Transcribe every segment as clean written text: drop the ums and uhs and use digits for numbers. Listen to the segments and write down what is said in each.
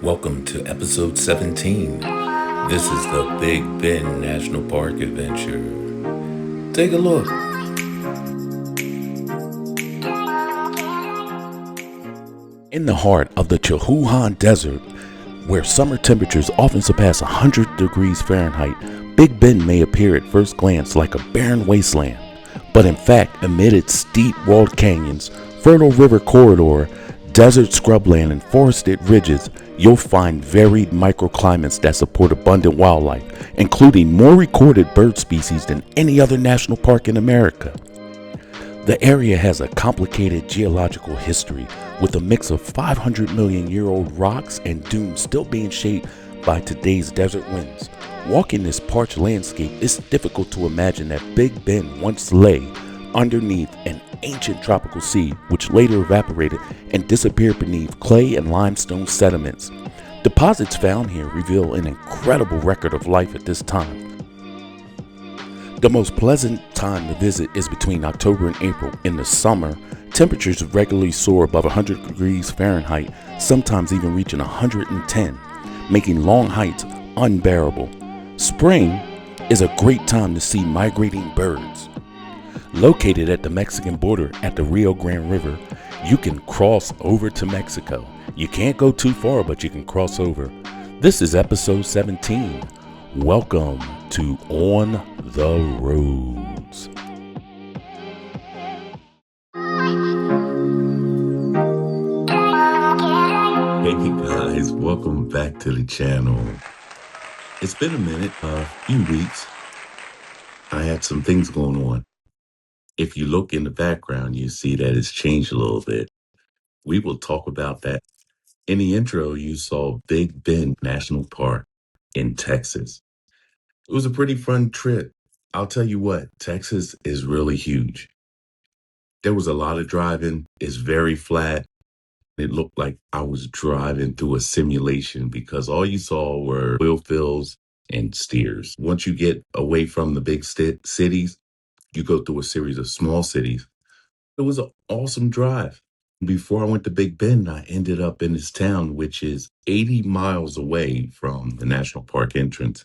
Welcome to episode 17. This is the Big Bend National Park adventure. Take a look. In the heart of the Chihuahuan Desert, where summer temperatures often surpass 100 degrees Fahrenheit, Big Bend may appear at first glance like a barren wasteland. But in fact, amid its steep walled canyons, fertile river corridor, desert scrubland, and forested ridges, you'll find varied microclimates that support abundant wildlife, including more recorded bird species than any other national park in America. The area has a complicated geological history with a mix of 500 million year old rocks and dunes still being shaped by today's desert winds. Walking this parched landscape, it's difficult to imagine that Big Bend once lay underneath an ancient tropical sea, which later evaporated and disappeared beneath clay and limestone sediments. Deposits found here reveal an incredible record of life at this time. The most pleasant time to visit is between October and April. In the summer, temperatures regularly soar above 100 degrees Fahrenheit, sometimes even reaching 110, making long hikes unbearable. Spring is a great time to see migrating birds. Located at the Mexican border at the Rio Grande River, you can cross over to Mexico. You can't go too far, but you can cross over. This is episode 17. Welcome to On the Rhodes. Hey guys, welcome back to the channel. It's been a minute, a few weeks. I had some things going on. If you look in the background, you see that it's changed a little bit. We will talk about that. In the intro, you saw Big Bend National Park in Texas. It was a pretty fun trip. I'll tell you what, Texas is really huge. There was a lot of driving. It's very flat. It looked like I was driving through a simulation because all you saw were oil fields and steers. Once you get away from the big cities, you go through a series of small cities. It was an awesome drive. Before I went to Big Bend, I ended up in this town, which is 80 miles away from the national park entrance.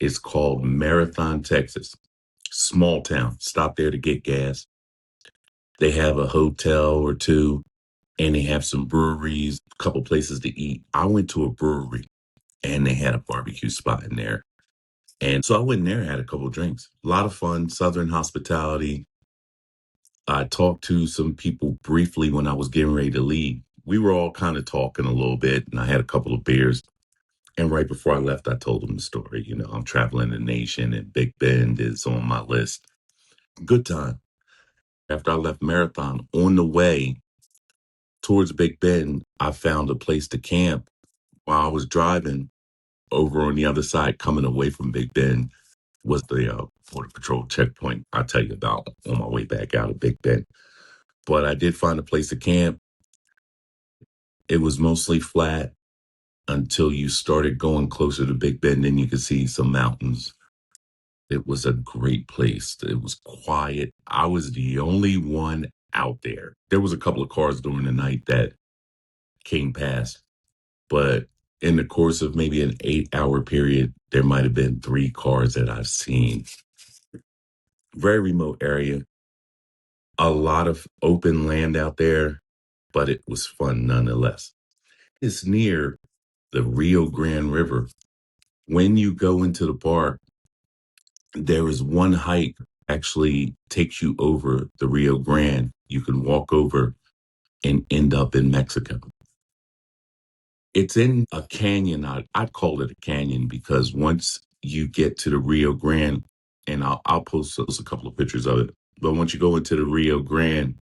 It's called Marathon, Texas. Small town. Stop there to get gas. They have a hotel or two, and they have some breweries, a couple places to eat. I went to a brewery, and they had a barbecue spot in there. And so I went in there and had a couple of drinks. A lot of fun, Southern hospitality. I talked to some people briefly when I was getting ready to leave. We were all kind of talking a little bit, and I had a couple of beers. And right before I left, I told them the story. You know, I'm traveling the nation, and Big Bend is on my list. Good time. After I left Marathon, on the way towards Big Bend, I found a place to camp while I was driving. Over on the other side, coming away from Big Bend, was the Border Patrol checkpoint I'll tell you about on my way back out of Big Bend. But I did find a place to camp. It was mostly flat until you started going closer to Big Bend, then you could see some mountains. It was a great place. It was quiet. I was the only one out there. There was a couple of cars during the night that came past, but in the course of maybe an 8-hour period, there might have been 3 cars that I've seen. Very remote area, a lot of open land out there, but it was fun nonetheless. It's near the Rio Grande River. When you go into the park, there is one hike actually takes you over the Rio Grande. You can walk over and end up in Mexico. It's in a canyon. I'd call it a canyon because once you get to the Rio Grande, and I'll post a couple of pictures of it, but once you go into the Rio Grande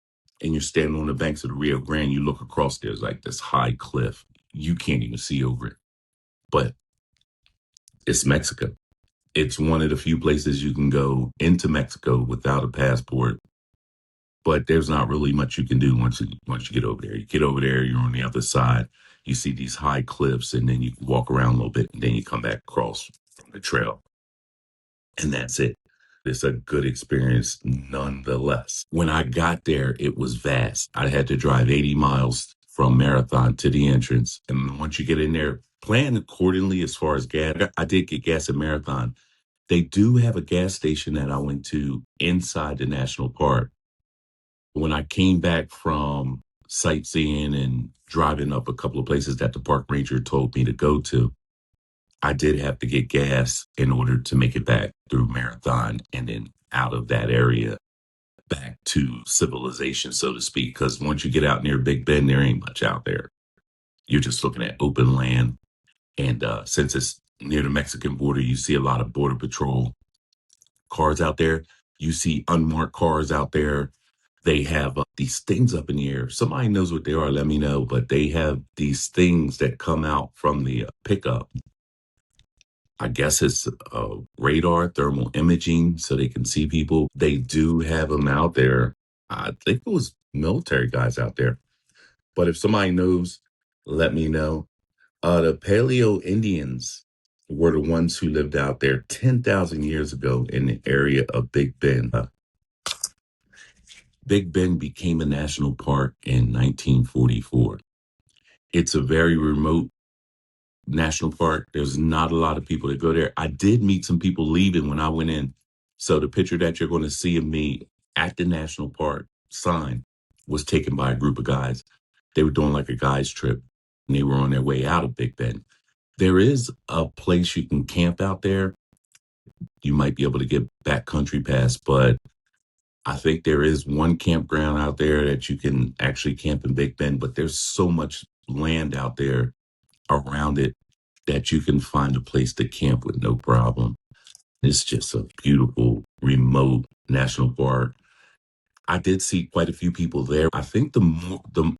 and you're standing on the banks of the Rio Grande, you look across, there's like this high cliff. You can't even see over it, but it's Mexico. It's one of the few places you can go into Mexico without a passport, but there's not really much you can do once you get over there. You get over there, you're on the other side. You see these high cliffs, and then you can walk around a little bit, and then you come back across from the trail, and that's it. It's a good experience nonetheless. When I got there, it was vast. I had to drive 80 miles from Marathon to the entrance. And once you get in there, plan accordingly as far as gas. I did get gas at Marathon. They do have a gas station that I went to inside the national park. When I came back from sightseeing and driving up a couple of places that the park ranger told me to go to, I did have to get gas in order to make it back through Marathon and then out of that area back to civilization, so to speak. Because once you get out near Big Bend, there ain't much out there. You're just looking at open land. And since it's near the Mexican border, you see a lot of Border Patrol cars out there. You see unmarked cars out there. They have these things up in the air. Somebody knows what they are, let me know. But they have these things that come out from the pickup. I guess it's radar, thermal imaging, so they can see people. They do have them out there. I think it was military guys out there. But if somebody knows, let me know. The Paleo Indians were the ones who lived out there 10,000 years ago in the area of Big Bend. Big Bend became a national park in 1944. It's a very remote national park. There's not a lot of people that go there. I did meet some people leaving when I went in. So the picture that you're going to see of me at the national park sign was taken by a group of guys. They were doing like a guys trip and they were on their way out of Big Bend. There is a place you can camp out there. You might be able to get backcountry pass, but I think there is one campground out there that you can actually camp in Big Bend, but there's so much land out there around it that you can find a place to camp with no problem. It's just a beautiful, remote national park. I did see quite a few people there. I think the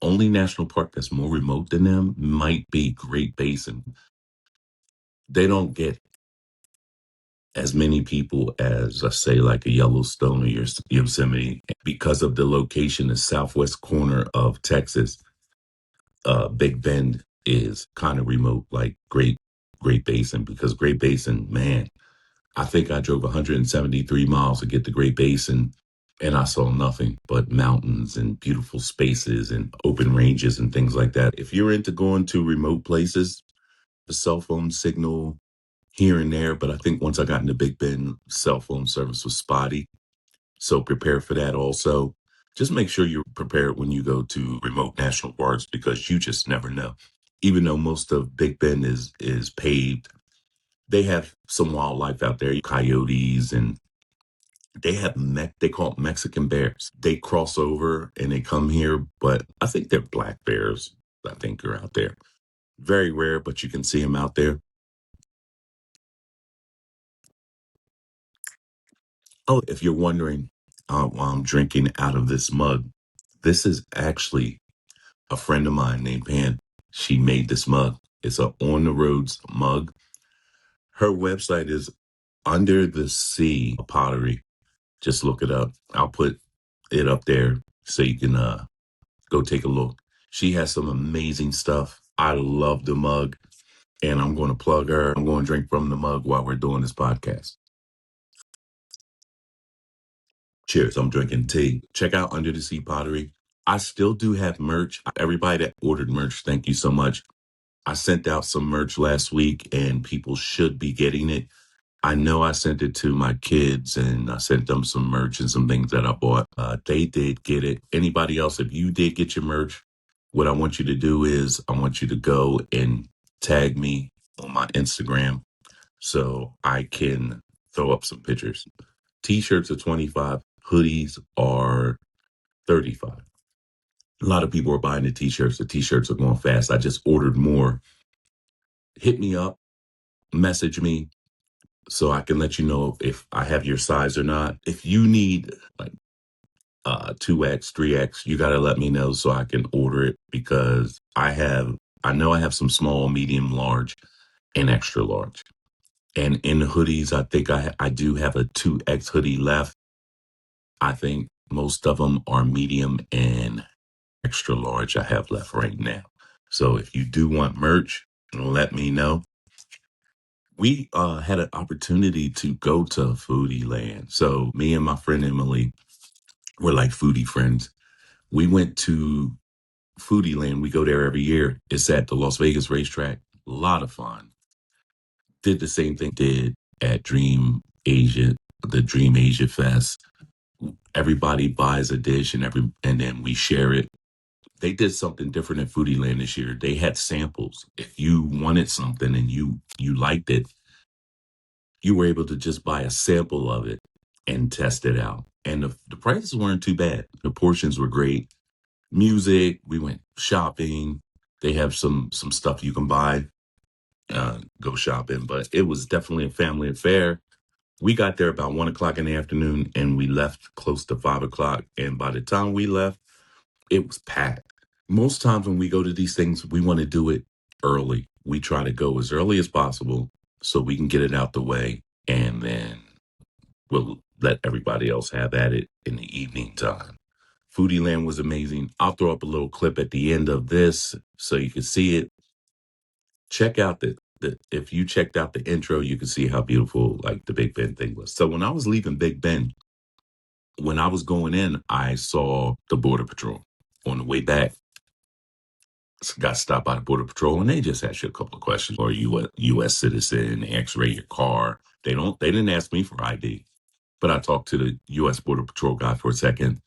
only national park that's more remote than them might be Great Basin. They don't get as many people as, let's say, like a Yellowstone or Yosemite because of the location, the southwest corner of Texas. Big Bend is kind of remote, like Great Basin, because Great Basin, man, I think I drove 173 miles to get to Great Basin, and I saw nothing but mountains and beautiful spaces and open ranges and things like that. If you're into going to remote places, the cell phone signal here and there, but I think once I got into Big Bend, cell phone service was spotty. So prepare for that also. Just make sure you're prepared when you go to remote national parks because you just never know. Even though most of Big Bend is paved, they have some wildlife out there, coyotes, and they call it Mexican bears. They cross over and they come here, but I think they're black bears. I think are out there. Very rare, but you can see them out there. Oh, if you're wondering why I'm drinking out of this mug, this is actually a friend of mine named Pan. She made this mug. It's a On the Rhodes mug. Her website is Under the Sea Pottery. Just look it up. I'll put it up there so you can go take a look. She has some amazing stuff. I love the mug, and I'm going to plug her. I'm going to drink from the mug while we're doing this podcast. Cheers. I'm drinking tea. Check out Under the Sea Pottery. I still do have merch. Everybody that ordered merch, thank you so much. I sent out some merch last week and people should be getting it. I know I sent it to my kids and I sent them some merch and some things that I bought. They did get it. Anybody else, if you did get your merch, what I want you to do is I want you to go and tag me on my Instagram so I can throw up some pictures. T-shirts are 25, hoodies are 35. A lot of people are buying the t-shirts. The t-shirts are going fast. I just ordered more. Hit me up, message me so I can let you know if I have your size or not. If you need like 2X, 3X, you got to let me know so I can order it because I know I have some small, medium, large, and extra large. And in the hoodies, I think I do have a 2X hoodie left. I think most of them are medium and extra large I have left right now. So if you do want merch, let me know. We had an opportunity to go to Foodie Land. So me and my friend Emily were like foodie friends. We went to Foodie Land. We go there every year. It's at the Las Vegas racetrack. A lot of fun. Did the same thing did at Dream Asia, the Dream Asia Fest. Everybody buys a dish and then we share it. They did something different at Foodie Land this year. They had samples. If you wanted something and you liked it, you were able to just buy a sample of it and test it out. And the prices weren't too bad. The portions were great. Music, we went shopping. They have some stuff you can buy, go shopping, but it was definitely a family affair. We got there about 1 o'clock in the afternoon and we left close to 5 o'clock. And by the time we left, it was packed. Most times when we go to these things, we want to do it early. We try to go as early as possible so we can get it out the way, and then we'll let everybody else have at it in the evening time. Foodie Land was amazing. I'll throw up a little clip at the end of this so you can see it. Check out the if you checked out the intro, you can see how beautiful like the Big Ben thing was. So when I was leaving Big Ben, when I was going in, I saw the Border Patrol. On the way back, got stopped by the Border Patrol and they just asked you a couple of questions. Are you a U.S. citizen? They x-ray your car. They didn't ask me for ID, but I talked to the U.S. Border Patrol guy for a second.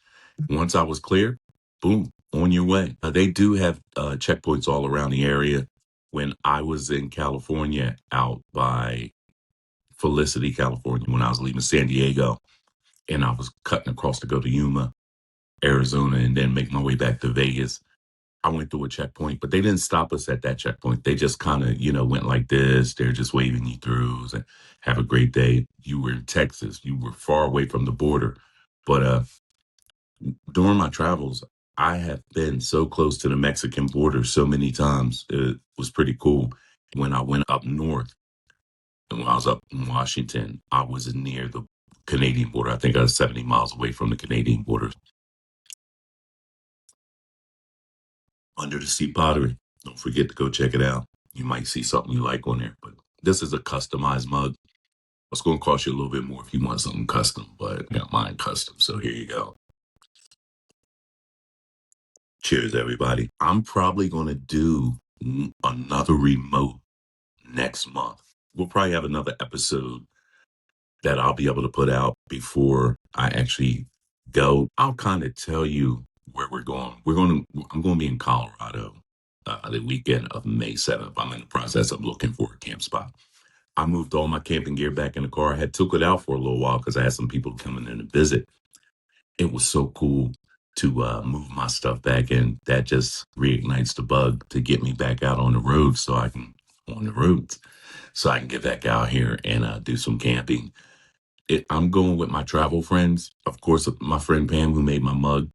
Once I was clear, boom, on your way. They do have checkpoints all around the area. When I was in California, out by Felicity, California, when I was leaving San Diego, and I was cutting across to go to Yuma, Arizona, and then make my way back to Vegas, I went through a checkpoint, but they didn't stop us at that checkpoint. They just kind of, went like this. They're just waving you through and have a great day. You were in Texas. You were far away from the border. But during my travels, I have been so close to the Mexican border so many times. It was pretty cool. When I went up north, and when I was up in Washington, I was near the Canadian border. I think I was 70 miles away from the Canadian border. Under the Sea Pottery. Don't forget to go check it out. You might see something you like on there. But this is a customized mug. It's going to cost you a little bit more if you want something custom, but I got mine custom. So here you go. Cheers, everybody. I'm probably going to do another remote next month. We'll probably have another episode that I'll be able to put out before I actually go. I'll kind of tell you where we're going. I'm going to be in Colorado the weekend of May 7th. I'm in the process of looking for a camp spot. I moved all my camping gear back in the car. I had took it out for a little while because I had some people coming in to visit. It was so cool to move my stuff back in. That just reignites the bug to get me back out on the road so I can get back out here and do some camping. I'm going with my travel friends. Of course, my friend Pam, who made my mug,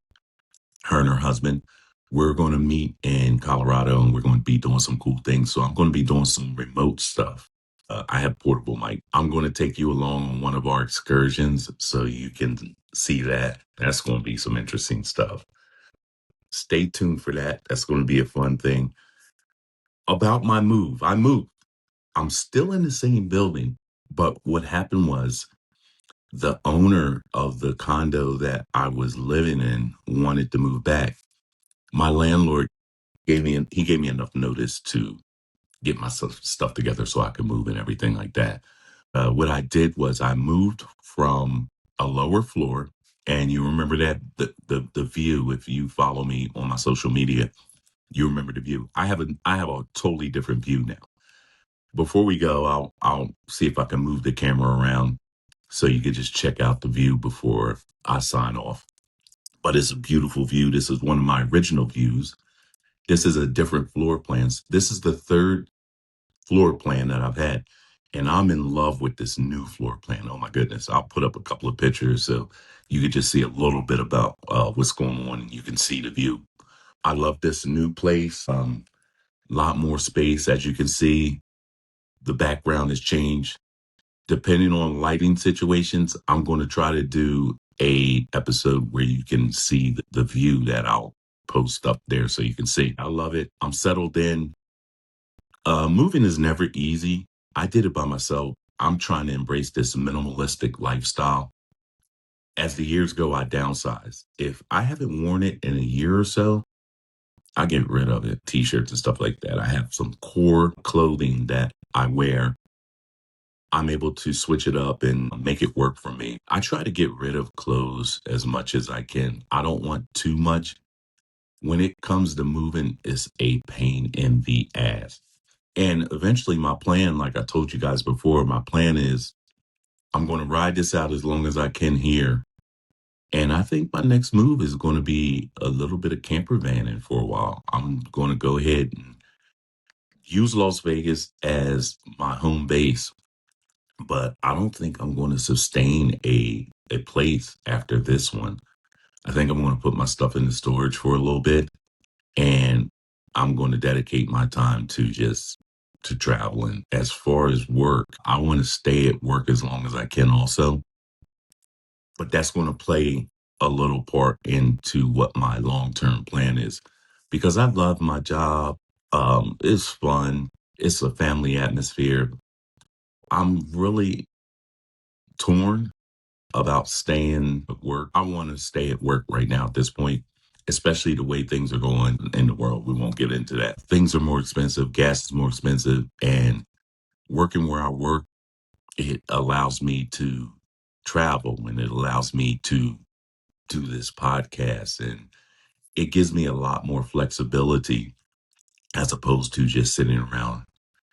her and her husband, we're going to meet in Colorado and we're going to be doing some cool things. So I'm going to be doing some remote stuff. I have portable mic. I'm going to take you along on one of our excursions so you can see that. That's going to be some interesting stuff. Stay tuned for that. That's going to be a fun thing. About my move, I moved. I'm still in the same building, but what happened was the owner of the condo that I was living in wanted to move back. My landlord gave me enough notice to get my stuff together so I could move and everything like that. What I did was I moved from a lower floor, and you remember that the view. If you follow me on my social media, you remember the view. I have a totally different view now. Before we go, I'll see if I can move the camera around so you can just check out the view before I sign off. But it's a beautiful view. This is one of my original views. This is a different floor plans. This is the third floor plan that I've had. And I'm in love with this new floor plan. Oh my goodness. I'll put up a couple of pictures so you can just see a little bit about what's going on and you can see the view. I love this new place. Lot more space. As you can see, the background has changed. Depending on lighting situations, I'm going to try to do a episode where you can see the view that I'll post up there so you can see. I love it. I'm settled in. Moving is never easy. I did it by myself. I'm trying to embrace this minimalistic lifestyle. As the years go, I downsize. If I haven't worn it in a year or so, I get rid of it, t-shirts and stuff like that. I have some core clothing that I wear. I'm able to switch it up and make it work for me. I try to get rid of clothes as much as I can. I don't want too much. When it comes to moving, it's a pain in the ass. And eventually, my plan, like I told you guys before, my plan is I'm going to ride this out as long as I can here. And I think my next move is going to be a little bit of camper vanning for a while. I'm going to go ahead and use Las Vegas as my home base, but I don't think I'm going to sustain a place after this one. I think I'm going to put my stuff in the storage for a little bit, and I'm going to dedicate my time to just to traveling. As far as work, I want to stay at work as long as I can also, but that's going to play a little part into what my long-term plan is because I love my job. It's fun. It's a family atmosphere. I'm really torn about staying at work. I want to stay at work right now at this point, especially the way things are going in the world. We won't get into that. Things are more expensive, gas is more expensive, and working where I work, it allows me to travel and it allows me to do this podcast and it gives me a lot more flexibility as opposed to just sitting around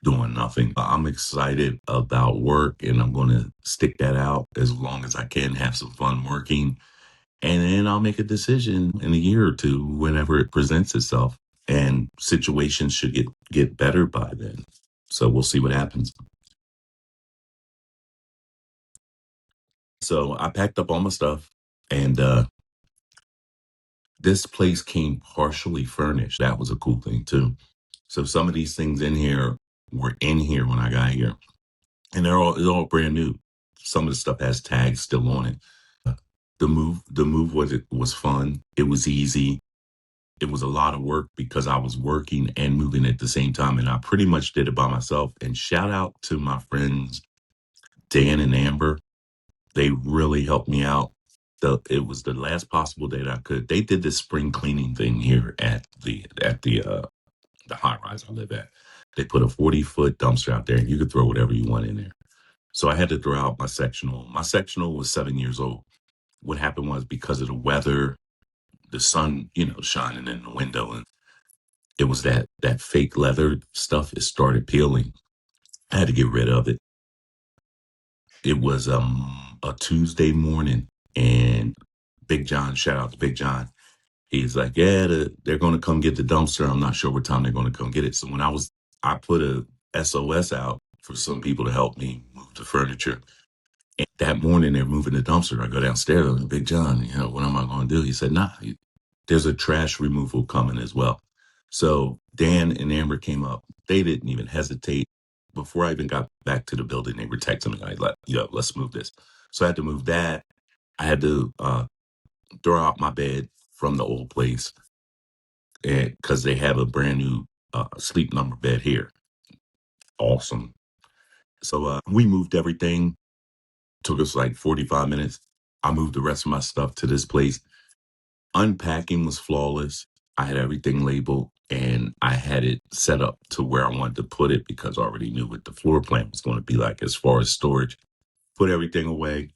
doing nothing. I'm excited about work and I'm going to stick that out as long as I can, have some fun working. And then I'll make a decision in a year or two whenever it presents itself. And situations should get better by then. So we'll see what happens. So I packed up all my stuff and this place came partially furnished. That was a cool thing too. So some of these things in here were in here when I got here. And it's all brand new. Some of the stuff has tags still on it. The move was fun. It was easy. It was a lot of work because I was working and moving at the same time, and I pretty much did it by myself. And shout out to my friends Dan and Amber. They really helped me out. It was the last possible date I could. They did this spring cleaning thing here at the high rise I live at. They put a 40-foot dumpster out there, and you could throw whatever you want in there. So I had to throw out my sectional. My sectional was 7 years old. What happened was because of the weather, the sun, shining in the window, and it was that fake leather stuff. It started peeling. I had to get rid of it. It was a Tuesday morning, and Big John, shout out to Big John. He's like, yeah, they're going to come get the dumpster. I'm not sure what time they're going to come get it. So I put a SOS out for some people to help me move the furniture. And that morning they're moving the dumpster. I go downstairs. I'm like, Big John, what am I going to do? He said, nah, there's a trash removal coming as well. So Dan and Amber came up. They didn't even hesitate. Before I even got back to the building, they were texting me like, let's move this. So I had to move that. I had to throw out my bed from the old place because they have a brand new sleep number bed here. Awesome. So we moved everything. Took us like 45 minutes. I moved the rest of my stuff to this place. Unpacking was flawless. I had everything labeled and I had it set up to where I wanted to put it because I already knew what the floor plan was going to be like as far as storage. Put everything away.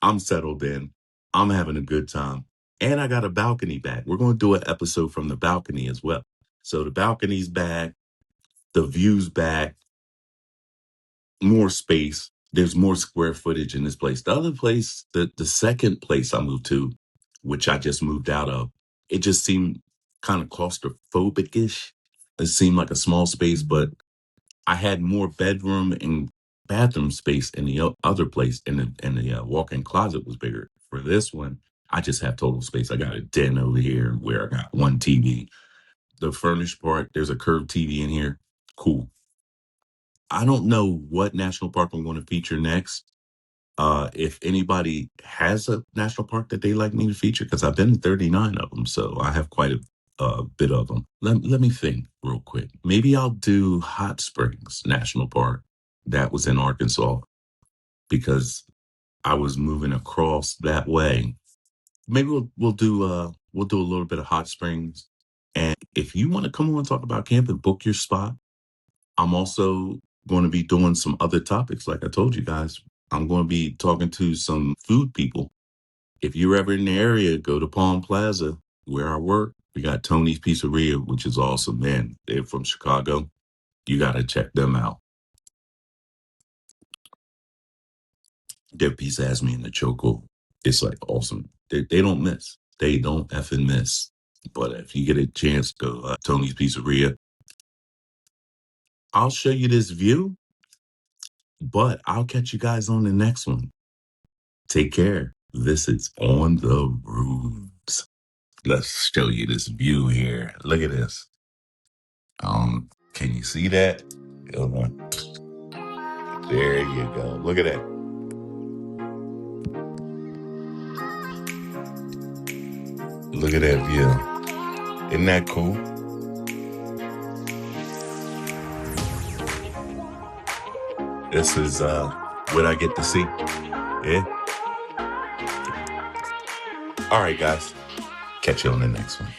I'm settled in. I'm having a good time. And I got a balcony back. We're going to do an episode from the balcony as well. So the balcony's back, the view's back, more space. There's more square footage in this place. The other place, the second place I moved to, which I just moved out of, it just seemed kind of claustrophobic-ish. It seemed like a small space, but I had more bedroom and bathroom space in the other place, and the walk-in closet was bigger. For this one, I just have total space. I got a den over here where I got one TV. The furnished part, there's a curved TV in here. Cool. I don't know what national park I'm going to feature next. If anybody has a national park that they like me to feature, because I've been in 39 of them, so I have quite a bit of them. Let me think real quick. Maybe I'll do Hot Springs National Park. That was in Arkansas because I was moving across that way. Maybe we'll do a little bit of Hot Springs. And if you want to come on and talk about camping, book your spot. I'm also going to be doing some other topics. Like I told you guys, I'm going to be talking to some food people. If you're ever in the area, go to Palm Plaza where I work. We got Tony's Pizzeria, which is awesome, man. They're from Chicago. You got to check them out. Their pizza has me in the choco. It's like awesome. They don't miss. They don't effing miss. But if you get a chance, go Tony's Pizzeria. I'll show you this view, but I'll catch you guys on the next one. Take care. This is On the Roofs. Let's show you this view here. Look at this. Can you see that? Hold on. There you go. Look at that. Look at that view. Isn't that cool? This is what I get to see. Yeah. All right, guys. Catch you on the next one.